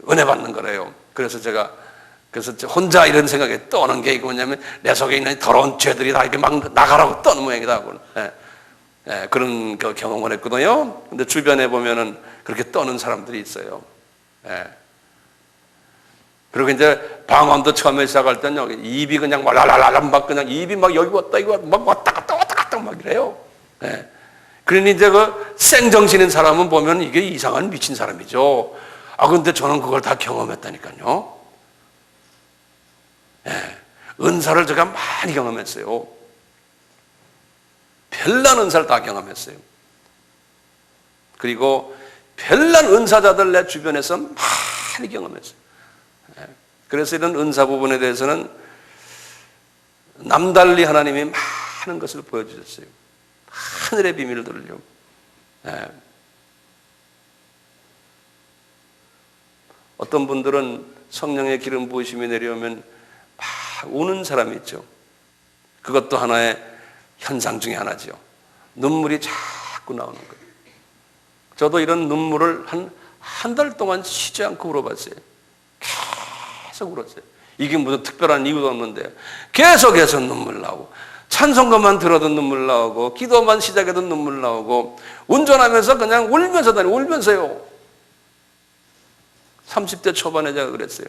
은혜 받는 거래요. 그래서 혼자 이런 생각에 떠는 게 뭐냐면, 내 속에 있는 더러운 죄들이 다 이렇게 막 나가라고 떠는 모양이다. 그런 경험을 했거든요. 근데 주변에 보면은 그렇게 떠는 사람들이 있어요. 그리고 이제 방언도 처음에 시작할 때는 입이 그냥 랄랄랄 막 그냥 입이 막 여기 왔다 이거 막 왔다 갔다 막 이래요. 그러니 이제 그 생정신인 사람은 보면 이게 이상한 미친 사람이죠. 근데 저는 그걸 다 경험했다니까요. 은사를 제가 많이 경험했어요. 별난 은사를 다 경험했어요. 그리고 별난 은사자들 내 주변에서 많이 경험했어요. 그래서 이런 은사 부분에 대해서는 남달리 하나님이 많은 것을 보여주셨어요. 하늘의 비밀들을요. 어떤 분들은 성령의 기름 부으심이 내려오면 막 우는 사람이 있죠. 그것도 하나의 현상 중에 하나죠. 눈물이 자꾸 나오는 거예요. 저도 이런 눈물을 한 달 동안 쉬지 않고 울어봤어요. 계속 울었어요. 이게 무슨 특별한 이유도 없는데 계속해서 눈물 나오고, 찬송가만 들어도 눈물 나오고, 기도만 시작해도 눈물 나오고, 운전하면서 그냥 울면서 울면서요. 30대 초반에 제가 그랬어요.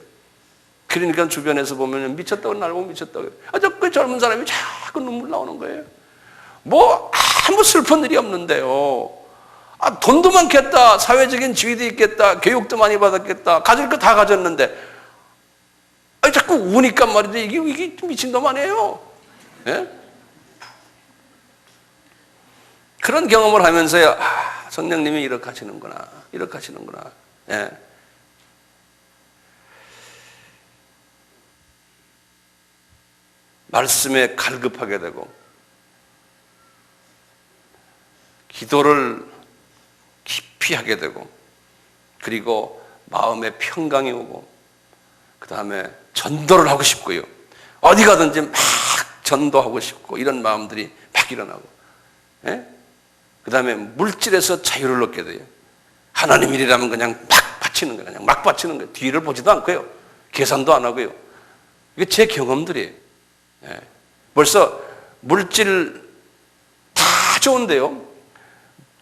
그러니까 주변에서 보면 미쳤다고 날 보고 미쳤다고. 그 젊은 사람이 자꾸 눈물 나오는 거예요. 아무 슬픈 일이 없는데요. 돈도 많겠다, 사회적인 지위도 있겠다, 교육도 많이 받았겠다, 가질 거 다 가졌는데 자꾸 우니까 말이죠. 이게 미친놈 아니에요? 예? 그런 경험을 하면서요, 성령님이 이렇게 하시는구나, 이렇게 하시는구나. 예. 말씀에 갈급하게 되고, 기도를 깊이 하게 되고, 그리고 마음에 평강이 오고, 그 다음에 전도를 하고 싶고요. 어디 가든지 막 전도하고 싶고, 이런 마음들이 막 일어나고, 예? 그 다음에 물질에서 자유를 얻게 돼요. 하나님 일이라면 그냥 막 바치는 거예요. 그냥 막 바치는 거예요. 뒤를 보지도 않고요. 계산도 안 하고요. 이게 제 경험들이에요. 예. 벌써 물질 다 좋은데요.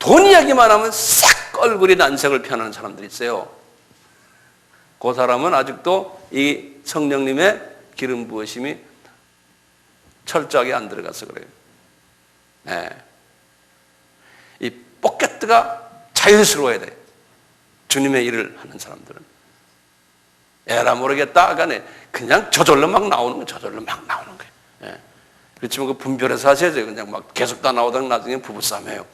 돈 이야기만 하면 싹 얼굴이 난색을 피하는 사람들이 있어요. 그 사람은 아직도 이 성령님의 기름 부으심이 철저하게 안 들어가서 그래요. 네. 이 포켓가 자유스러워야 돼. 주님의 일을 하는 사람들은. 에라 모르겠다. 그냥 저절로 막 나오는 거예요. 저절로 막 나오는 거예요. 예. 그렇지만 그 분별해서 하셔야죠. 그냥 막 계속 다 나오다가 나중에 부부싸움해요.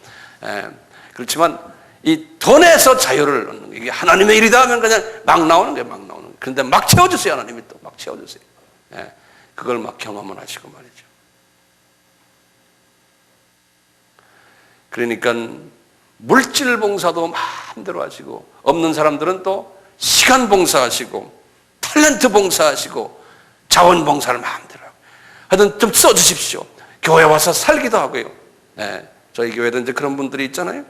예. 그렇지만 이 돈에서 자유를 얻는 거예요. 이게 하나님의 일이다 하면 그냥 막 나오는 거예요. 막 나오는 거예요. 그런데 막 채워주세요. 하나님이 또 막 채워주세요. 예. 그걸 막 경험을 하시고 말이죠. 그러니까 물질 봉사도 마음대로 하시고, 없는 사람들은 또 시간 봉사하시고, 탤런트 봉사하시고, 자원 봉사를 마음대로 하고, 하여튼 좀 써주십시오. 교회 와서 살기도 하고요. 네, 저희 교회도 이제 그런 분들이 있잖아요.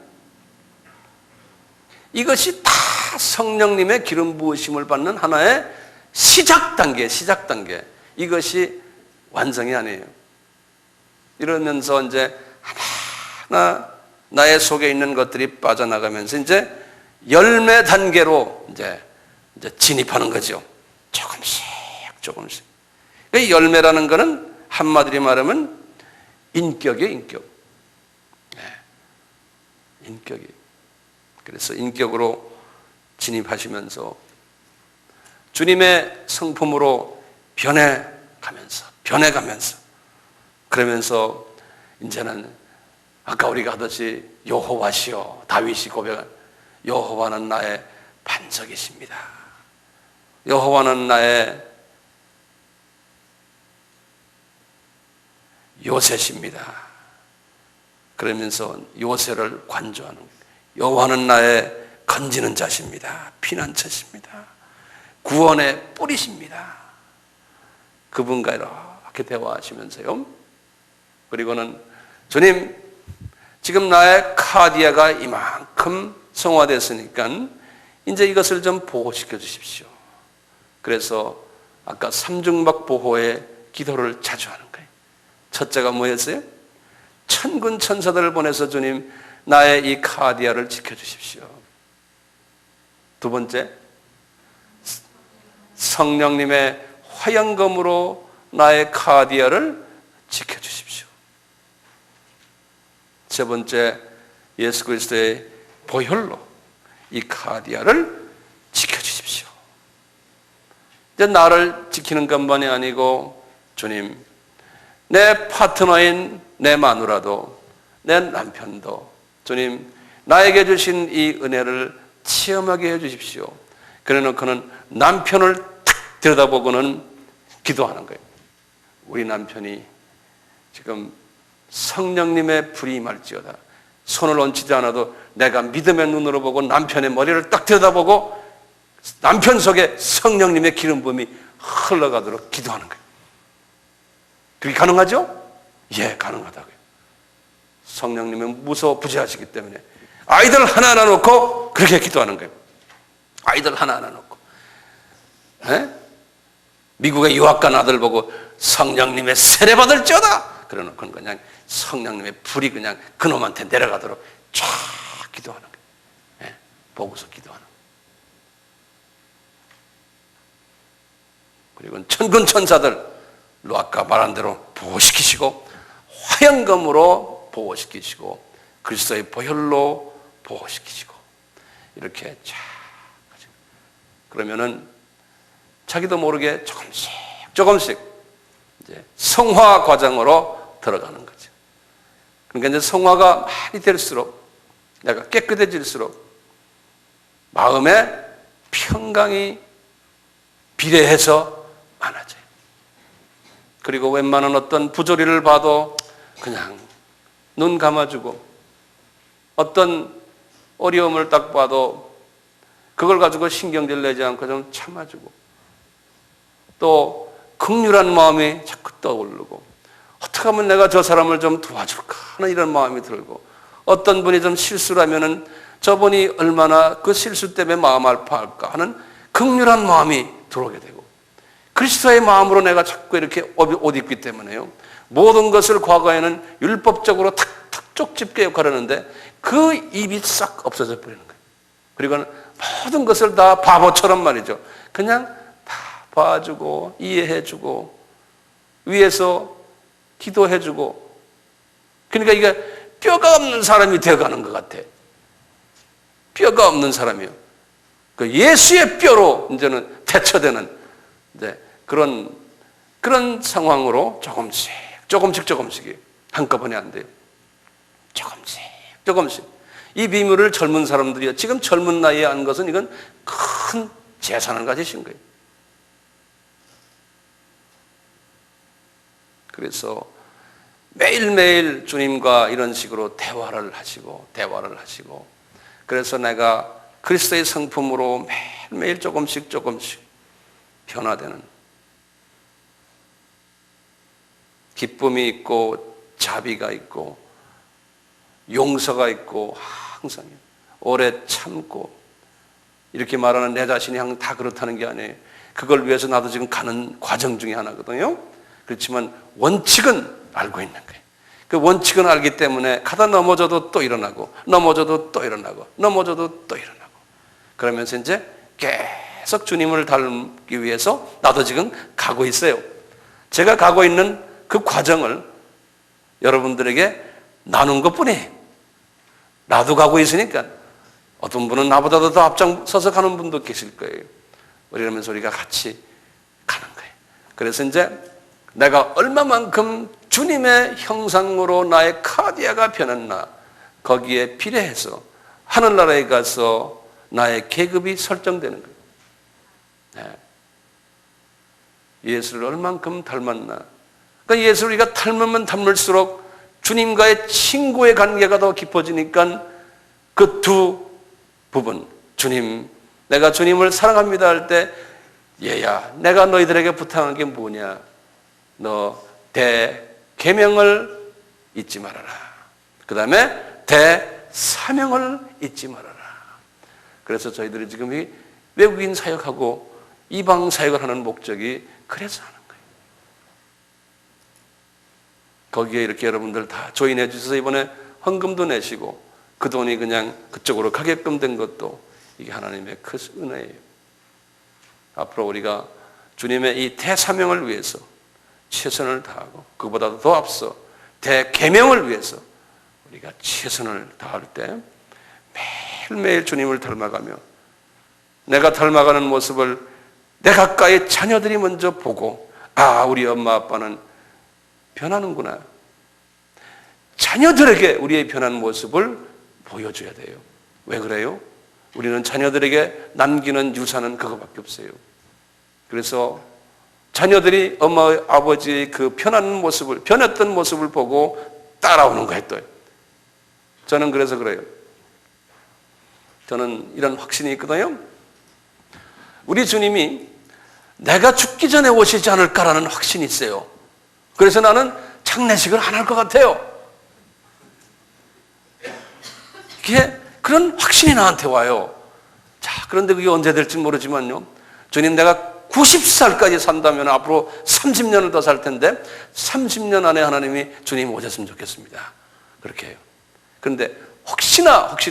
이것이 다 성령님의 기름 부으심을 받는 하나의 시작 단계. 이것이 완성이 아니에요. 이러면서 이제 하나하나 나의 속에 있는 것들이 빠져나가면서 이제 열매 단계로 이제 진입하는 거죠. 조금씩. 이 열매라는 것은 한마디로 말하면 인격이에요, 인격. 네. 인격이. 그래서 인격으로 진입하시면서 주님의 성품으로 변해가면서 그러면서 이제는 아까 우리가 하듯이 여호와시여, 다윗이 고백한 여호와는 나의 반석이십니다. 여호와는 나의 요새십니다. 그러면서 요새를 관조하는 거예요. 여호와는 나의 건지는 자십니다. 피난처십니다. 구원의 뿌리십니다. 그분과 이렇게 대화하시면서요. 그리고는 주님, 지금 나의 카디아가 이만큼 성화됐으니까 이제 이것을 좀 보호시켜 주십시오. 그래서 아까 삼중박 보호의 기도를 자주 하는 거예요. 첫째가 뭐였어요? 천군 천사들을 보내서 주님, 나의 이 카디아를 지켜주십시오. 두 번째, 성령님의 화영검으로 나의 카디아를 지켜주십시오. 세 번째, 예수 그리스도의 보혈로 이 카디아를 지켜주십시오. 이제 나를 지키는 것만이 아니고, 주님, 내 파트너인 내 마누라도, 내 남편도, 주님, 나에게 주신 이 은혜를 체험하게 해주십시오. 그래 놓고는 남편을 탁 들여다보고는 기도하는 거예요. 우리 남편이 지금 성령님의 불이 임할지어다. 손을 얹히지 않아도 내가 믿음의 눈으로 보고 남편의 머리를 딱 들여다보고 남편 속에 성령님의 기름 부음이 흘러가도록 기도하는 거예요. 그게 가능하죠? 예, 가능하다고요. 성령님은 무소부재하시기 때문에 아이들 하나하나 놓고 그렇게 기도하는 거예요. 아이들 하나하나 놓고. 네? 미국의 유학 간 아들 보고 성령님의 세례받을지어다. 그래 놓고는 그냥 성령님의 불이 그냥 그놈한테 내려가도록 쫙 기도하는 거예요. 네? 보고서 기도하는 거예요. 그리고 천군 천사들로 아까 말한 대로 보호시키시고 화영검으로 보호시키시고 그리스도의 보혈로 보호시키시고 이렇게 쫙 그러면은 자기도 모르게 조금씩 이제 성화 과정으로 들어가는 거죠. 그러니까 이제 성화가 많이 될수록, 내가 깨끗해질수록 마음의 평강이 비례해서 많아져요. 그리고 웬만한 어떤 부조리를 봐도 그냥 눈 감아주고, 어떤 어려움을 딱 봐도 그걸 가지고 신경질 내지 않고 좀 참아주고, 또 긍휼한 마음이 자꾸 떠오르고, 어떻게 하면 내가 저 사람을 좀 도와줄까 하는 이런 마음이 들고, 어떤 분이 좀 실수를 하면은 저분이 얼마나 그 실수 때문에 마음 아파할까 하는 긍휼한 마음이 들어오게 되고, 그리스도의 마음으로 내가 자꾸 이렇게 옷 입기 때문에요, 모든 것을 과거에는 율법적으로 탁탁 쪽집게 역할하는데 그 입이 싹 없어져 버리는 거예요. 그리고 모든 것을 다 바보처럼 말이죠, 그냥 다 봐주고 이해해주고 위에서 기도해주고, 그러니까 이게 뼈가 없는 사람이 되어가는 것 같아. 뼈가 없는 사람이요. 그 예수의 뼈로 이제는 대처되는 이제 그런 상황으로 조금씩이 한꺼번에 안 돼요. 조금씩. 이 비밀을 젊은 사람들이요, 지금 젊은 나이에 아는 것은 이건 큰 재산을 가지신 거예요. 그래서 매일매일 주님과 이런 식으로 대화를 하시고, 그래서 내가 그리스도의 성품으로 매일매일 조금씩 변화되는, 기쁨이 있고 자비가 있고 용서가 있고, 항상 오래 참고, 이렇게 말하는 내 자신이 항상 다 그렇다는 게 아니에요. 그걸 위해서 나도 지금 가는 과정 중에 하나거든요. 그렇지만 원칙은 알고 있는 거예요. 그 원칙은 알기 때문에 가다 넘어져도 또 일어나고, 그러면서 이제 계속 주님을 닮기 위해서 나도 지금 가고 있어요. 제가 가고 있는 그 과정을 여러분들에게 나눈 것뿐이에요. 나도 가고 있으니까 어떤 분은 나보다도 더 앞장서서 가는 분도 계실 거예요. 이러면서 우리가 같이 가는 거예요. 그래서 이제 내가 얼마만큼 주님의 형상으로 나의 카디아가 변했나, 거기에 비례해서 하늘나라에 가서 나의 계급이 설정되는 거예요. 네. 예수를 얼만큼 닮았나. 그러니까 예수를 우리가 닮으면 닮을수록 주님과의 친구의 관계가 더 깊어지니까 그 두 부분, 주님, 내가 주님을 사랑합니다 할 때, 얘야, 내가 너희들에게 부탁한 게 뭐냐? 너 대계명을 잊지 말아라. 그 다음에 대사명을 잊지 말아라. 그래서 저희들이 지금 이 외국인 사역하고 이방 사역을 하는 목적이 그래서 하는 거예요. 거기에 이렇게 여러분들 다 조인해 주셔서 이번에 헌금도 내시고, 그 돈이 그냥 그쪽으로 가게끔 된 것도 이게 하나님의 큰 은혜예요. 앞으로 우리가 주님의 이 대사명을 위해서 최선을 다하고, 그보다도 더 앞서 대계명을 위해서 우리가 최선을 다할 때 매일매일 주님을 닮아가며, 내가 닮아가는 모습을 내 가까이 자녀들이 먼저 보고, 아, 우리 엄마 아빠는 변하는구나. 자녀들에게 우리의 변한 모습을 보여줘야 돼요. 왜 그래요? 우리는 자녀들에게 남기는 유산은 그거밖에 없어요. 그래서 자녀들이 엄마 아버지의 그 변했던 모습을 보고 따라오는 거예요. 또 저는 그래서 그래요. 저는 이런 확신이 있거든요. 우리 주님이 내가 죽기 전에 오시지 않을까라는 확신이 있어요. 그래서 나는 장례식을 안 할 것 같아요. 이게 그런 확신이 나한테 와요. 자, 그런데 그게 언제 될지 모르지만요, 주님, 내가 90살까지 산다면 앞으로 30년을 더 살 텐데 30년 안에 하나님이 주님 오셨으면 좋겠습니다. 그렇게 해요. 그런데 혹시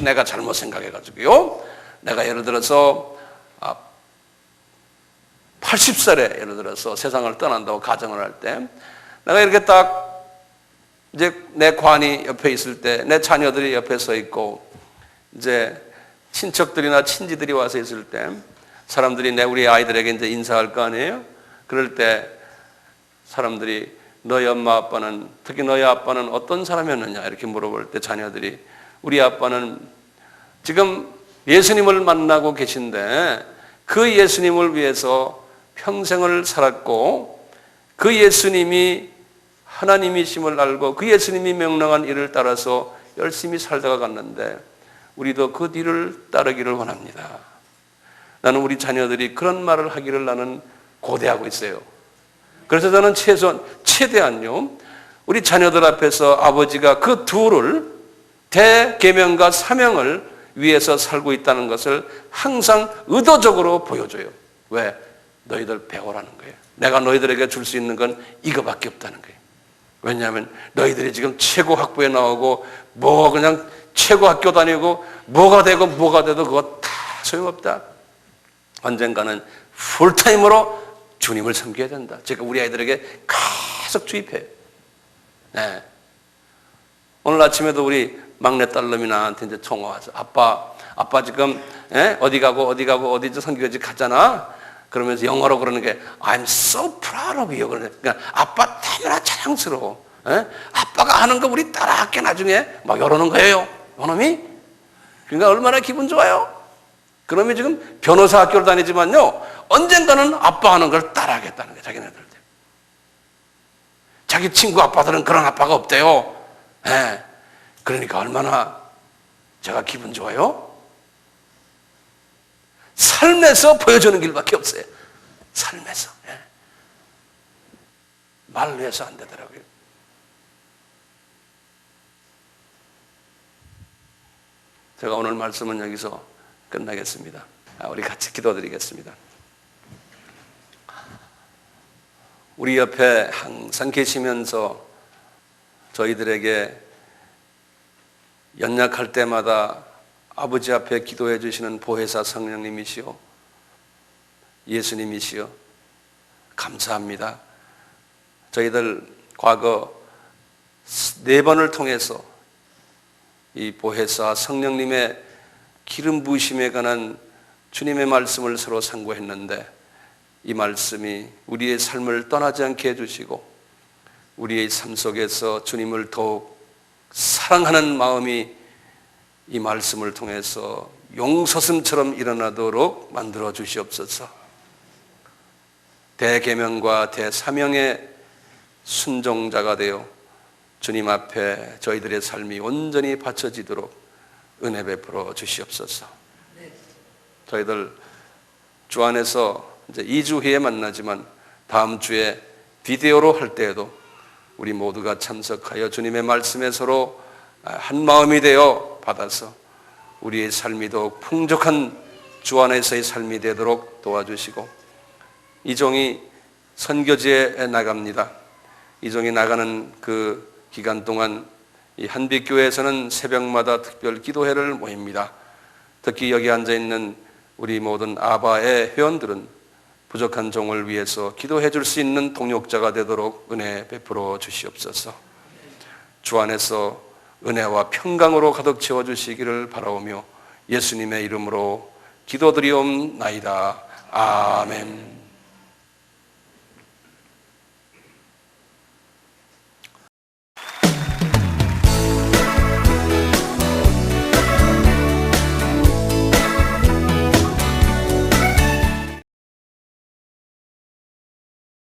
내가 잘못 생각해가지고요, 내가 예를 들어서 80살에 예를 들어서 세상을 떠난다고 가정을 할 때, 내가 이렇게 딱 이제 내 관이 옆에 있을 때, 내 자녀들이 옆에 서 있고, 이제 친척들이나 친지들이 와서 있을 때, 사람들이 우리 아이들에게 이제 인사할 거 아니에요? 그럴 때 사람들이 너희 엄마 아빠는, 특히 너희 아빠는 어떤 사람이었느냐 이렇게 물어볼 때 자녀들이 우리 아빠는 지금 예수님을 만나고 계신데 그 예수님을 위해서 평생을 살았고 그 예수님이 하나님이심을 알고 그 예수님이 명령한 일을 따라서 열심히 살다가 갔는데 우리도 그 뒤를 따르기를 원합니다. 나는 우리 자녀들이 그런 말을 하기를 나는 고대하고 있어요. 그래서 저는 최대한요 우리 자녀들 앞에서 아버지가 그 둘을 대계명과 사명을 위해서 살고 있다는 것을 항상 의도적으로 보여줘요. 왜? 너희들 배우라는 거예요. 내가 너희들에게 줄 수 있는 건 이거밖에 없다는 거예요. 왜냐하면 너희들이 지금 최고 학부에 나오고 뭐 그냥 최고 학교 다니고 뭐가 되고 뭐가 돼도 그거 다 소용없다. 언젠가는 풀타임으로 주님을 섬겨야 된다. 제가 우리 아이들에게 계속 주입해요. 네. 오늘 아침에도 우리 막내딸놈이 나한테 이제 통화 와서 아빠 지금 어디 가고 어디 선교지 갔잖아. 그러면서 영어로 그러는 게 I'm so proud of you. 그러니까 아빠 너무나 자랑스러워. 아빠가 하는 거 우리 따라할게 나중에 막 이러는 거예요. 요놈이. 그러니까 얼마나 기분 좋아요. 그놈이 지금 변호사 학교를 다니지만요 언젠가는 아빠 하는 걸 따라하겠다는 거예요. 자기네들. 자기 친구 아빠들은 그런 아빠가 없대요. 그러니까 얼마나 제가 기분 좋아요? 삶에서 보여주는 길밖에 없어요. 삶에서. 말로 해서 안 되더라고요. 제가 오늘 말씀은 여기서 끝나겠습니다. 우리 같이 기도드리겠습니다. 우리 옆에 항상 계시면서 저희들에게 연약할 때마다 아버지 앞에 기도해 주시는 보혜사 성령님이시오, 예수님이시오, 감사합니다. 저희들 과거 4번을 통해서 이 보혜사 성령님의 기름 부으심에 관한 주님의 말씀을 서로 상고했는데 이 말씀이 우리의 삶을 떠나지 않게 해주시고 우리의 삶 속에서 주님을 더욱 사랑하는 마음이 이 말씀을 통해서 용서슴처럼 일어나도록 만들어 주시옵소서. 대계명과 대사명의 순종자가 되어 주님 앞에 저희들의 삶이 온전히 바쳐지도록 은혜 베풀어 주시옵소서. 저희들 주 안에서 이제 2주 후에 만나지만 다음 주에 비디오로 할 때에도 우리 모두가 참석하여 주님의 말씀에 서로 한 마음이 되어 받아서 우리의 삶이 더욱 풍족한 주 안에서의 삶이 되도록 도와주시고 이종이 선교지에 나갑니다. 이종이 나가는 그 기간 동안 이 한빛교회에서는 새벽마다 특별 기도회를 모입니다. 특히 여기 앉아있는 우리 모든 아바의 회원들은 부족한 종을 위해서 기도해 줄 수 있는 동역자가 되도록 은혜 베풀어 주시옵소서. 주 안에서 은혜와 평강으로 가득 채워주시기를 바라오며 예수님의 이름으로 기도드리옵나이다. 아멘.